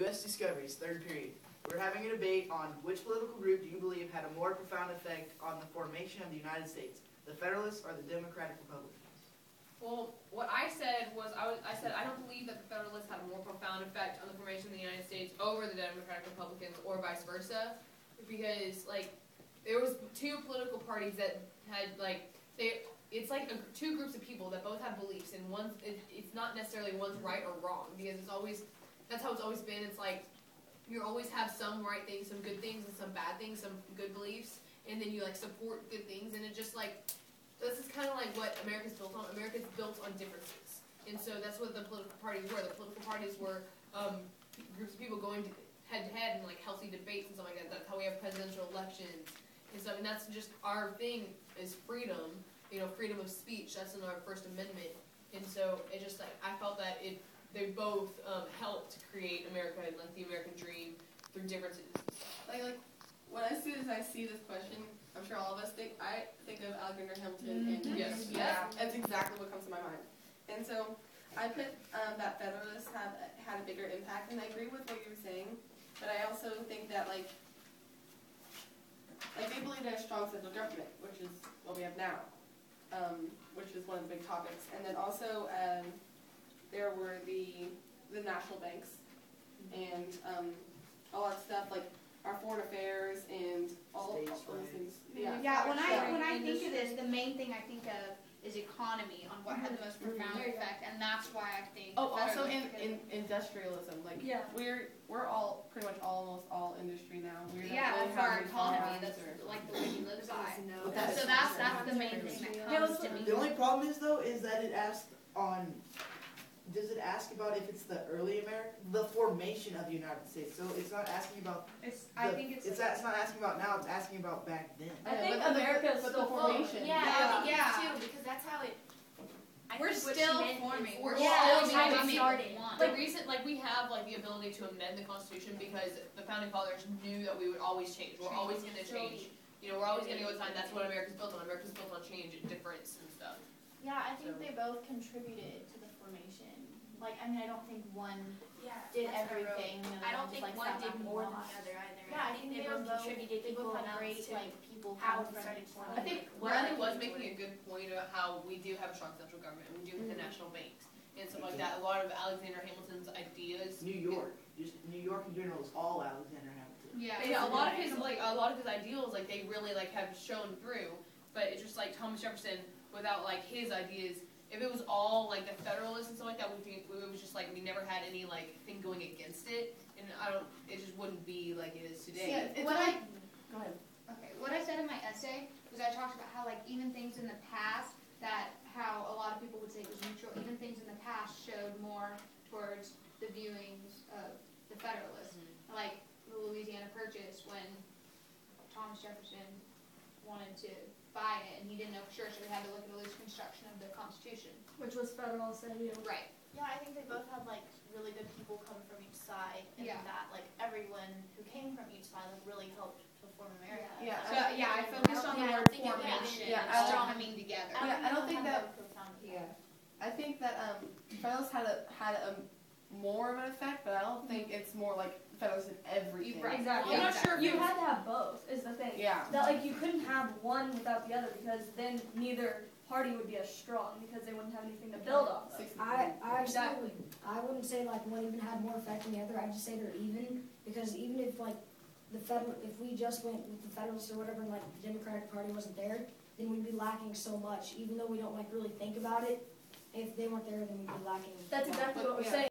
U.S. discoveries, third period. We're having a debate on which political group do you believe had a more profound effect on the formation of the United States, the Federalists or the Democratic Republicans? Well, what I said was, I said I don't believe that the Federalists had a more profound effect on the formation of the United States over the Democratic Republicans, or vice versa, because, like, there was two political parties that had, like, it's like two groups of people that both have beliefs, and it's not necessarily one's right or wrong, because that's how it's always been. It's like, you always have some right things, some good things, and some bad things, some good beliefs, and then you, like, support good things, and it just, like, this is kind of like what America's built on. America's built on differences. And so that's what the political parties were. The political parties were groups of people going head-to-head in, like, healthy debates and stuff like that. That's how we have presidential elections and stuff. And that's just our thing is freedom, you know, freedom of speech. That's in our First Amendment. And so it just, like, I felt that they both helped create America and, like, the American dream through differences and stuff. Like, as soon as I see this question, I'm sure all of us think, I think of Alexander Hamilton, and Yes. that's exactly what comes to my mind. And so I put that Federalists have had a bigger impact, and I agree with what you were saying, but I also think that, like they believe in a strong central government, which is what we have now, which is one of the big topics. And then also there were the national banks, and a lot of stuff like our foreign affairs and all those things. Yeah, when I think of this, the main thing I think of is economy, on what had the most profound effect, and that's why I think. Oh, also in industrialism, like we're all pretty much almost all industry now. That's our economy. That's like the way we live by. So that's the main thing that comes to me. The only problem is, though, is that it asked on. Does it ask about if it's the early America, the formation of the United States? So it's not asking about. It's not asking about now. It's asking about back then. I think America's still formation. Yeah, I think it's too, because that's how it. We're still forming. We're still starting. The reason, like, we have, like, the ability to amend the Constitution because the founding fathers knew that we would always change. We're always going to change. You know, we're always going to go with time. That's what America's built on. America's built on change and difference and stuff. Yeah, I think they both contributed to the formation. Like, I mean, I don't think one did everything. I don't think one did more than the other either. Yeah, I think they both contributed. They both had great, like, people come from each one. I think Riley was making a good point about how we do have a strong central government, and we do have the national banks and stuff like that. A lot of Alexander Hamilton's ideas. New York in general is all Alexander Hamilton. Yeah, a lot of his ideals, like, they really, like, have shown through. But it's just like Thomas Jefferson, without, like, his ideas. If it was all, like, the Federalists and stuff like that, it was just, like, we never had any, like, thing going against it, and it just wouldn't be like it is today. Go ahead. Okay, what I said in my essay was I talked about how, like, even things in the past, that how a lot of people would say it was neutral, even things in the past showed more towards the viewings of the Federalists. Like, the Louisiana Purchase, when Thomas Jefferson wanted to buy it, and he didn't know for sure, so we had to look at a loose construction of the Constitution. Which was Federalist idea. Right. Yeah, I think they both had, like, really good people come from each side, and that, like, everyone who came from each side, like, really helped to form America. I focused on the word formation, coming together. I don't think that. I think that Federalists had a more of an effect, but I don't think it's more like Federalists in everything. Right. Exactly. I'm not sure if you had to have both, is the thing. Yeah. That, like, you couldn't have one without the other, because then neither party would be as strong, because they wouldn't have anything to build off of. I wouldn't say, like, one even had more effect than the other. I'd just say they're even, because even if, like, if we just went with the Federalists or whatever, and, like, the Democratic Party wasn't there, then we'd be lacking so much. Even though we don't, like, really think about it, if they weren't there, then we'd be lacking. That's exactly what we're saying.